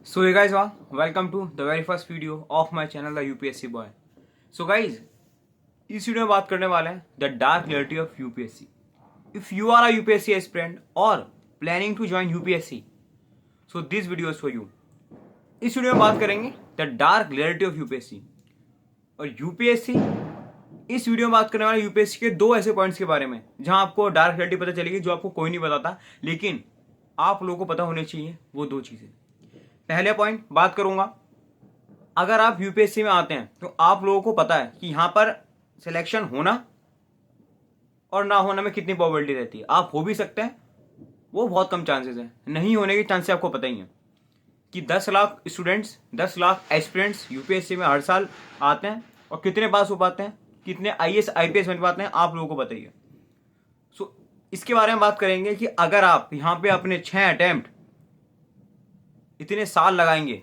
So hey guys, welcome to the very first video of my channel the UPSC Boy. So guys, इस video में बात करने वाले हैं the dark reality of UPSC. If you are a UPSC aspirant और planning to join UPSC, so this video is for you. इस video में बात करेंगे the dark reality of UPSC. और यूपीएससी, इस वीडियो में बात करने वाले यूपीएससी के दो ऐसे पॉइंट्स के बारे में जहां आपको डार्क रियलिटी पता चलेगी जो आपको कोई नहीं बताता, लेकिन आप लोगों को पता होने चाहिए वो दो चीजें. पहले पॉइंट बात करूंगा, अगर आप यूपीएससी में आते हैं तो आप लोगों को पता है कि यहां पर सिलेक्शन होना और ना होना में कितनी प्रोबेबिलिटी रहती है. आप हो भी सकते हैं, वो बहुत कम चांसेस है. नहीं होने के चांसेस आपको पता ही है कि 10 lakh students, 10 lakh aspirants UPSC में हर साल आते हैं और कितने पास हो पाते हैं, कितने आईएएस आईपीएस बन पाते हैं, आप लोगों को पता ही है. सो इसके बारे में बात करेंगे कि अगर आप यहाँ पे अपने 6 अटेम्प्ट इतने साल लगाएंगे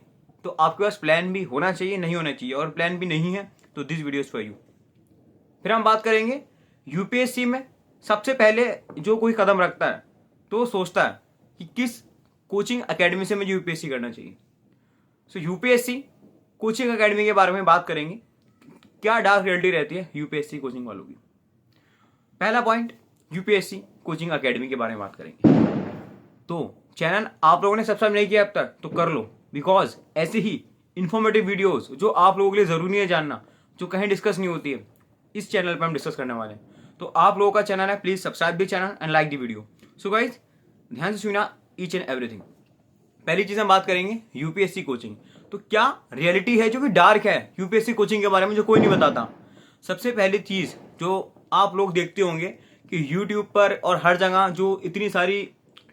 तो आपके पास प्लान भी होना चाहिए, नहीं होना चाहिए. और प्लान भी नहीं है तो this video is for you. फिर हम बात करेंगे यूपीएससी में सबसे पहले जो कोई कदम रखता है तो वो सोचता है कि किस कोचिंग एकेडमी से मुझे यूपीएससी करना चाहिए. सो यूपीएससी कोचिंग एकेडमी के बारे में बात करेंगे, क्या डार्क रियलिटी रहती है यूपीएससी कोचिंग वालों की. पहला पॉइंट, यूपीएससी कोचिंग एकेडमी के बारे में बात करेंगे. तो चैनल आप लोगों ने सब्सक्राइब नहीं किया अब तक तो कर लो, बिकॉज ऐसे ही इंफॉर्मेटिव वीडियोस जो आप लोगों के लिए जरूरी है जानना, जो कहीं डिस्कस नहीं होती है, इस चैनल पर हम डिस्कस करने वाले हैं. तो आप लोगों का चैनल है, please subscribe the channel and like the video. So guys, ध्यान से सुनना ईच एंड एवरीथिंग. पहली चीज हम बात करेंगे यूपीएससी कोचिंग. तो क्या रियलिटी है जो कि डार्क है यूपीएससी कोचिंग के बारे में जो कोई नहीं बताता. सबसे पहली चीज जो आप लोग देखते होंगे कि यूट्यूब पर और हर जगह जो इतनी सारी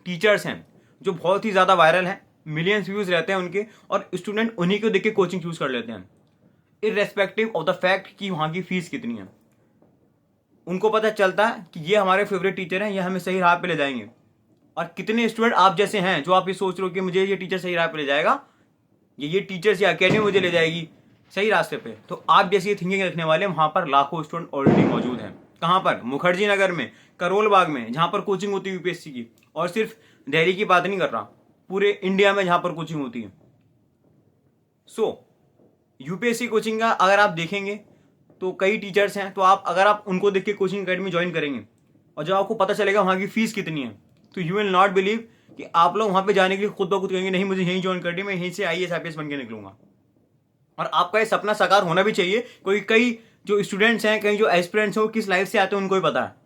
टीचर्स हैं जो बहुत ही ज्यादा वायरल हैं, मिलियंस व्यूज रहते हैं उनके, और स्टूडेंट उन्हीं को देख के कोचिंग चूज कर लेते हैं इररेस्पेक्टिव ऑफ द फैक्ट कि वहां की फीस कितनी है. उनको पता चलता है कि ये हमारे फेवरेट टीचर हैं, ये हमें सही राह पे ले जाएंगे. और कितने स्टूडेंट आप जैसे हैं जो आप ये सोच रहे हो कि मुझे ये टीचर सही राह पे ले जाएगा, ये टीचर्स या अकेडमी मुझे ले जाएगी सही रास्ते पे, तो आप जैसी थिंकिंग रखने वाले वहां पर लाखों स्टूडेंट ऑलरेडी मौजूद हैं. कहां पर? मुखर्जी नगर में, करोल बाग में, जहां पर कोचिंग होती है यूपीएससी की. और सिर्फ दिल्ली की बात नहीं कर रहा, पूरे इंडिया में जहां पर कोचिंग होती है. सो यूपीएससी कोचिंग का अगर आप देखेंगे तो कई टीचर्स हैं, तो आप अगर आप उनको देख के कोचिंग अकेडमी ज्वाइन करेंगे और जब आपको पता चलेगा वहां की फीस कितनी है, तो यू विल नॉट बिलीव कि आप लोग वहां पे जाने के लिए खुद ब खुद कहेंगे नहीं मुझे यहीं ज्वाइन करनी, मैं यहीं से आईएएस आईपीएस बन के निकलूंगा. और आपका ये सपना साकार होना भी चाहिए. कोई कई जो स्टूडेंट्स हैं, कई जो एस्पिरेंट्स हैं, वो किस लाइफ से आते हैं उनको ही पता है.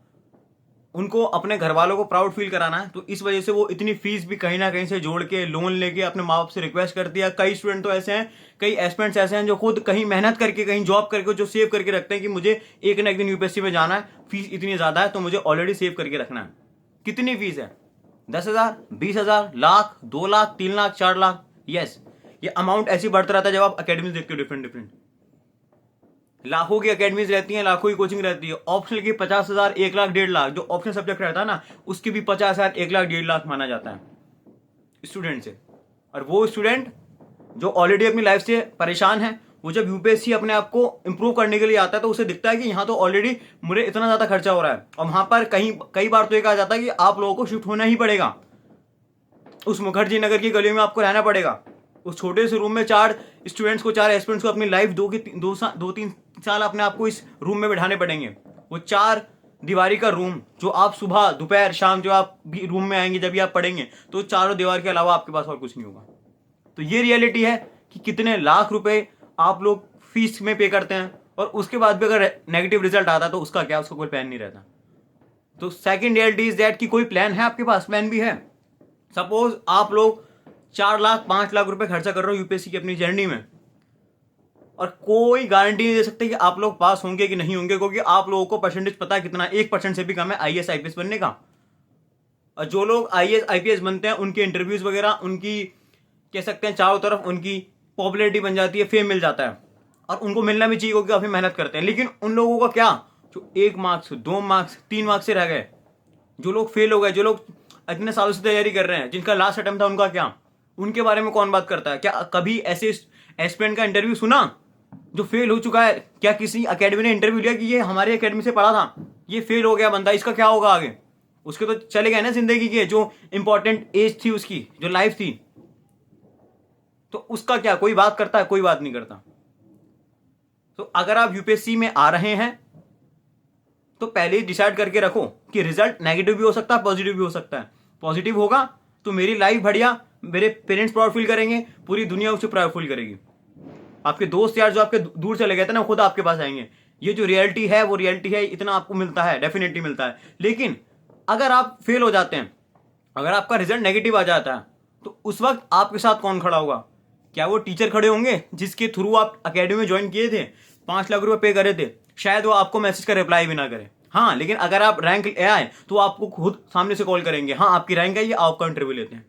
उनको अपने घर वालों को प्राउड फील कराना है, तो इस वजह से वो इतनी फीस भी कहीं ना कहीं से जोड़ के लोन लेके अपने माँ बाप से रिक्वेस्ट करती है. कई स्टूडेंट तो ऐसे हैं, कई एस्पिरेंट्स ऐसे हैं जो खुद कहीं मेहनत करके, कहीं जॉब करके जो सेव करके रखते हैं कि मुझे एक ना एक दिन यूपीएससी में जाना है, फीस इतनी ज्यादा है तो मुझे ऑलरेडी सेव करके रखना है. कितनी फीस है? 10,000, 20,000, लाख, 2 लाख, 3 लाख, 4 लाख. यस, ये अमाउंट ऐसे बढ़ता रहता है जब आप अकेडमी देखते हो. डिफरेंट डिफरेंट लाखों की अकेडमीज रहती हैं, लाखों की कोचिंग रहती है. ऑप्शनल की 50,000, 1 लाख, 1.5 लाख. जो ऑप्शनल सब्जेक्ट रहता है ना, उसकी भी 50,000, 1 लाख, 1.5 लाख माना जाता है स्टूडेंट से. और वो स्टूडेंट जो ऑलरेडी अपनी लाइफ से परेशान है, वो जब यूपीएससी अपने आप को इंप्रूव करने के लिए आता है तो उसे दिखता है कि यहाँ तो ऑलरेडी मुझे इतना ज्यादा खर्चा हो रहा है. और वहां पर कई बार तो ये कहा जाता है कि आप लोगों को शिफ्ट होना ही पड़ेगा. उस मुखर्जी नगर की गलियों में आपको रहना पड़ेगा. उस छोटे से रूम में 4 स्टूडेंट्स को, 4 एस्पिरेंट्स को अपनी लाइफ 2-3 साल अपने आप को इस रूम में बैठाने पड़ेंगे. वो 4 दीवारी का रूम जो आप सुबह, दोपहर, शाम जो आप भी रूम में आएंगे, जब भी आप पढ़ेंगे, तो चारों दीवार के अलावा आपके पास और कुछ नहीं होगा. तो ये रियलिटी है कि कितने लाख रुपए आप लोग फीस में पे करते हैं, और उसके बाद भी अगर नेगेटिव रिजल्ट आता है तो उसका क्या, उसका कोई प्लान नहीं रहता. तो सेकेंड रियलिटी इज दैट कि कोई प्लान है आपके पास, प्लान भी है. सपोज आप लोग 4 लाख 5 लाख रुपए खर्चा कर रहे हो यूपीएससी की अपनी जर्नी में, और कोई गारंटी नहीं दे सकते कि आप लोग पास होंगे कि नहीं होंगे, क्योंकि आप लोगों को परसेंटेज पता है कितना, 1% से भी कम है आईएएस आईपीएस बनने का. और जो लोग आईएएस आईपीएस बनते हैं उनके इंटरव्यूज वगैरह, उनकी कह सकते हैं चारों तरफ उनकी पॉपुलैरिटी बन जाती है, फेम मिल जाता है. और उनको मिलना भी चाहिए क्योंकि काफी मेहनत करते हैं. लेकिन उन लोगों का क्या जो 1 मार्क्स, 2 मार्क्स, 3 मार्क्स से रह गए, जो लोग फेल हो गए, जो लोग इतने सालों से तैयारी कर रहे हैं, जिनका लास्ट अटेम्प्ट था, उनका क्या, उनके बारे में कौन बात करता है? क्या कभी ऐसे एस्पिरेंट का इंटरव्यू सुना जो फेल हो चुका है? क्या किसी अकेडमी ने इंटरव्यू लिया कि ये हमारे अकेडमी से पढ़ा था, ये फेल हो गया बंदा, इसका क्या होगा आगे? उसके तो चले गए ना जिंदगी के जो इंपॉर्टेंट एज थी, उसकी जो लाइफ थी. तो उसका क्या, कोई बात करता है? कोई बात नहीं करता। तो अगर आप यूपीएससी में आ रहे हैं तो पहले ही डिसाइड करके रखो कि रिजल्ट नेगेटिव भी हो सकता है, पॉजिटिव भी हो सकता है। पॉजिटिव होगा तो मेरी लाइफ बढ़िया, मेरे पेरेंट्स प्राउड फील करेंगे, पूरी दुनिया उससे प्राउड फील करेगी। आपके दोस्त यार जो आपके दूर चले गए थे ना, खुद आपके पास आएंगे। ये जो रियलिटी है वो रियलिटी है, इतना आपको मिलता है, डेफिनेटली मिलता है। लेकिन अगर आप फेल हो जाते हैं, अगर आपका रिजल्ट नेगेटिव आ जाता है, तो उस वक्त आपके साथ कौन खड़ा होगा? क्या वो टीचर खड़े होंगे जिसके थ्रू आप अकेडमी में ज्वाइन किए थे, 5 लाख रुपए पे करे थे? शायद वो आपको मैसेज का रिप्लाई भी ना करे। हाँ, लेकिन अगर आप रैंक ले आए तो आपको खुद सामने से कॉल करेंगे, हाँ आपकी रैंक है, ये आपका इंटरव्यू लेते हैं।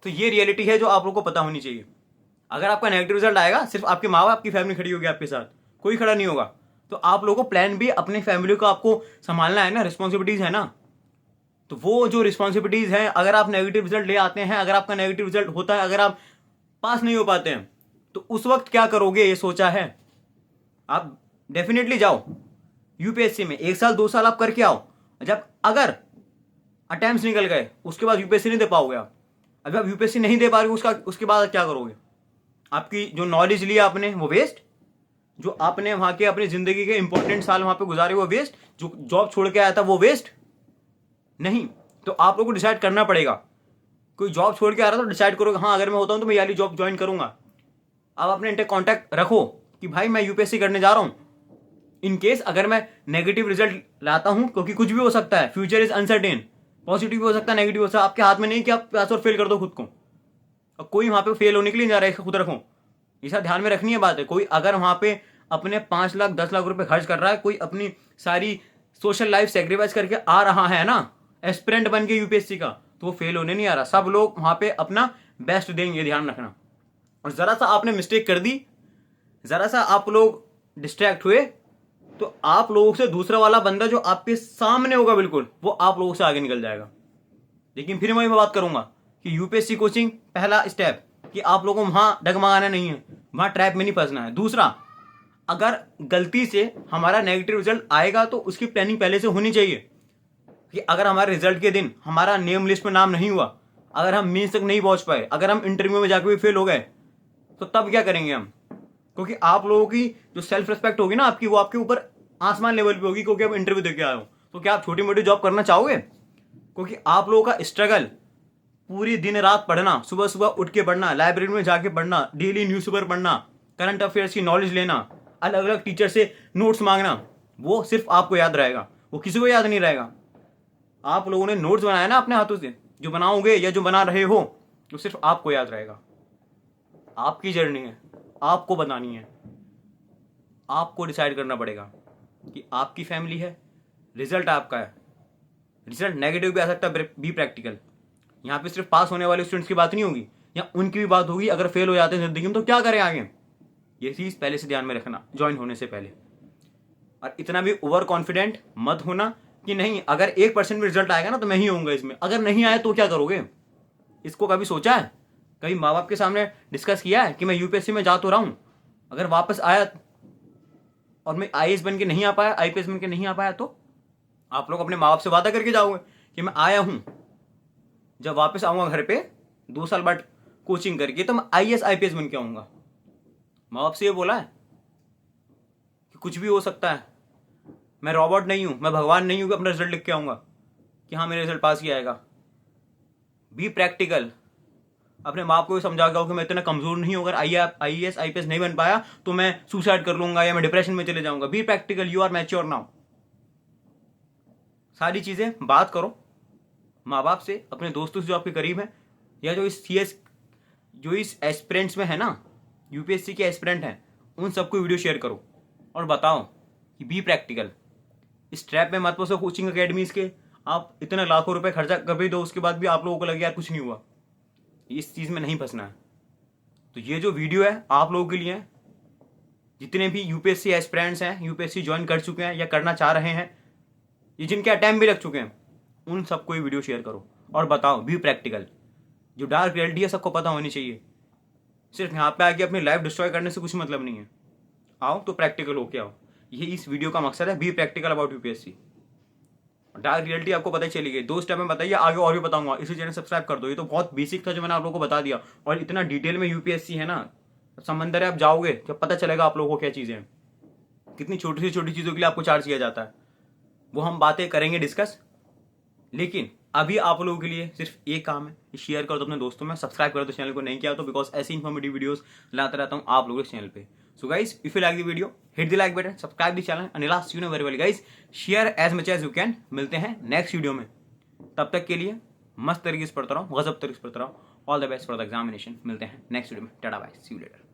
तो ये रियलिटी है जो आप लोगों को पता होनी चाहिए। अगर आपका नेगेटिव रिजल्ट आएगा, सिर्फ आपके माँ बाप की फैमिली खड़ी होगी आपके साथ, कोई खड़ा नहीं होगा। तो आप लोगों को प्लान भी अपनी फैमिली को आपको संभालना है ना, रिस्पॉन्सिबिलिटीज है ना। तो वो जो रिस्पॉन्सिबिलिटीज हैं, अगर आप नेगेटिव रिजल्ट ले आते हैं, अगर आपका नेगेटिव रिजल्ट होता है, अगर आप पास नहीं हो पाते हैं, तो उस वक्त क्या करोगे ये सोचा है? आप डेफिनेटली जाओ यूपीएससी में, 1 साल 2 साल आप करके आओ। जब अगर अटेम्प्ट्स निकल गए, उसके बाद यूपीएससी नहीं दे पाओगे आप। अभी आप यूपीएससी नहीं दे पा रहे, उसके बाद क्या करोगे? आपकी जो नॉलेज ली आपने वो वेस्ट, जो आपने वहां के अपनी जिंदगी के इंपॉर्टेंट साल वहां पे गुजारे वो वेस्ट, जो जॉब छोड़ के आया था वो वेस्ट नहीं। तो आप लोगों को डिसाइड करना पड़ेगा। कोई जॉब छोड़ के आ रहा था तो डिसाइड करो, हाँ अगर मैं होता हूं तो मैं ये वाली जॉब ज्वाइन करूंगा। आप अपने इंटर कॉन्टैक्ट रखो कि भाई मैं यूपीएससी करने जा रहा हूं। इन केस अगर मैं नेगेटिव रिजल्ट लाता हूं, क्योंकि कुछ भी हो सकता है, फ्यूचर इज अनसर्टेन, पॉजिटिव भी हो सकता है, नेगेटिव हो सकता है, आपके हाथ में नहीं कि आप पास और फेल कर दो खुद को। और कोई वहां पे फेल होने के लिए जा रहा है, खुद रखो, ऐसा ध्यान में रखनी है बात है। कोई अगर वहां पे अपने 5 लाख 10 लाख रुपए खर्च कर रहा है, कोई अपनी सारी सोशल लाइफ सेक्रीफाइस करके आ रहा है ना एस्पिरेंट बन के यूपीएससी का, तो वो फेल होने नहीं आ रहा। सब लोग वहां पे अपना बेस्ट देंगे, ध्यान रखना। और जरा सा आपने मिस्टेक कर दी, जरा सा आप लोग डिस्ट्रैक्ट हुए, तो आप लोगों से दूसरा वाला बंदा जो आपके सामने होगा बिल्कुल, वो आप लोगों से आगे निकल जाएगा। लेकिन फिर मैं बात करूंगा कि यूपीएससी कोचिंग पहला स्टेप कि आप लोगों को वहां डगमगाना नहीं है, वहां ट्रैप में नहीं फंसना है। दूसरा, अगर गलती से हमारा नेगेटिव रिजल्ट आएगा तो उसकी प्लानिंग पहले से होनी चाहिए कि अगर हमारे रिजल्ट के दिन हमारा नेम लिस्ट में नाम नहीं हुआ, अगर हम मीन्स तक नहीं पहुंच पाए, अगर हम इंटरव्यू में जाकर भी फेल हो गए, तो तब क्या करेंगे हम? क्योंकि आप लोगों की जो सेल्फ रिस्पेक्ट होगी ना आपकी, वो आपके ऊपर आसमान लेवल पे होगी, क्योंकि आप इंटरव्यू देके आए हो। तो क्या आप छोटी मोटी जॉब करना चाहोगे? क्योंकि आप लोगों का स्ट्रगल पूरी दिन रात पढ़ना, सुबह सुबह उठ के पढ़ना, लाइब्रेरी में जाके पढ़ना, डेली न्यूज़पेपर पढ़ना, करंट अफेयर्स की नॉलेज लेना, अलग अलग टीचर से नोट्स मांगना, वो सिर्फ आपको याद रहेगा, वो किसी को याद नहीं रहेगा। आप लोगों ने नोट्स बनाया ना अपने हाथों से, जो बनाओगे या जो बना रहे हो, तो सिर्फ आपको याद रहेगा। आपकी जर्नी है, आपको बतानी है, आपको डिसाइड करना पड़ेगा कि आपकी फैमिली है, रिजल्ट आपका है। रिजल्ट नेगेटिव भी आ सकता है, बी प्रैक्टिकल। यहाँ पे सिर्फ पास होने वाले स्टूडेंट्स की बात नहीं होगी, या उनकी भी बात होगी। अगर फेल हो जाते हैं जिंदगी में तो क्या करें आगे, ये चीज पहले से ध्यान में रखना ज्वाइन होने से पहले। और इतना भी ओवर कॉन्फिडेंट मत होना कि नहीं अगर 1% भी रिजल्ट आएगा ना तो मैं ही होऊंगा इसमें। अगर नहीं आया तो क्या करोगे? इसको कभी सोचा है? कभी माँ बाप के सामने डिस्कस किया है कि मैं यूपीएससी में जा तो रहा हूं, अगर वापस आया और मैं आईएएस बन के नहीं आ पाया, आईपीएस बन के नहीं आ पाया, तो आप लोग अपने माँ बाप से वादा करके जाओगे कि मैं आया हूं, जब वापस आऊंगा घर पे 2 साल बाद कोचिंग करके, तो मैं आईएएस आईपीएस बन के आऊंगा। माँ बाप से ये बोला है कि कुछ भी हो सकता है, मैं रॉबोट नहीं हूं, मैं भगवान नहीं हूं कि अपना रिजल्ट लिख के आऊंगा कि हाँ मेरा रिजल्ट पास ही आएगा। Be practical. अपने माँ को समझा के कि मैं इतना कमजोर नहीं हूं, अगर आईएएस आईपीएस नहीं बन पाया तो मैं सुसाइड कर लूंगा या मैं डिप्रेशन में चले जाऊंगा। Be practical, you are mature now. सारी चीजें बात करो माँ बाप से, अपने दोस्तों से जो आपके करीब है, या जो इस एस्पिरेंट्स में है ना, यूपीएससी के एस्पिरेंट हैं, उन सबको वीडियो शेयर करो और बताओ कि बी प्रैक्टिकल। इस ट्रैप में मत फंसो कोचिंग अकेडमीज के। आप इतने लाखों रुपए खर्चा कर भी दो, उसके बाद भी आप लोगों को लगे यार कुछ नहीं हुआ। इस चीज में नहीं फंसना है। तो ये जो वीडियो है आप लोगों के लिए है, जितने भी यूपीएससी एस्पिरेंट्स हैं, यूपीएससी ज्वाइन कर चुके हैं या करना चाह रहे हैं, ये जिनके अटेम्प्ट भी लग चुके हैं, उन सबको ये वीडियो शेयर करो और बताओ बी प्रैक्टिकल। जो डार्क रियलिटी है सबको पता होनी चाहिए। सिर्फ यहाँ पे आके अपनी लाइफ डिस्ट्रॉय करने से कुछ मतलब नहीं है। आओ तो प्रैक्टिकल होके आओ। ये इस वीडियो का मकसद है, be practical about UPSC. Dark reality आपको पता चली गई, 2 स्टेप में बताइए, आगे और भी बताऊंगा। इसी चैनल सब्सक्राइब कर दो। ये तो बहुत बेसिक था जो मैंने आप लोगों को बता दिया, और इतना डिटेल में यूपीएससी है ना, समंदर है, आप जाओगे जब पता चलेगा आप लोगों को क्या चीजें हैं, कितनी छोटी से छोटी चीजों के लिए आपको चार्ज किया जाता है। वो हम बातें करेंगे डिस्कस, लेकिन अभी आप लोगों के लिए सिर्फ एक काम है, शेयर कर दो अपने दोस्तों में, सब्सक्राइब कर दो चैनल को नहीं किया तो, बिकॉज ऐसी इन्फॉर्मेटिव वीडियोस लाता रहता हूं आप लोगों के चैनल पे। So guys, if you like the video, hit the like button, subscribe the channel, and last you know very well guys, share as much as you can. मिलते हैं नेक्स्ट वीडियो में, तब तक के लिए मस्त तरीके से पढ़ता रहो, गजब तरीके से पढ़ता रहो। All the best for the examination. मिलते हैं नेक्स्ट वीडियो में, tata bye, see you letter.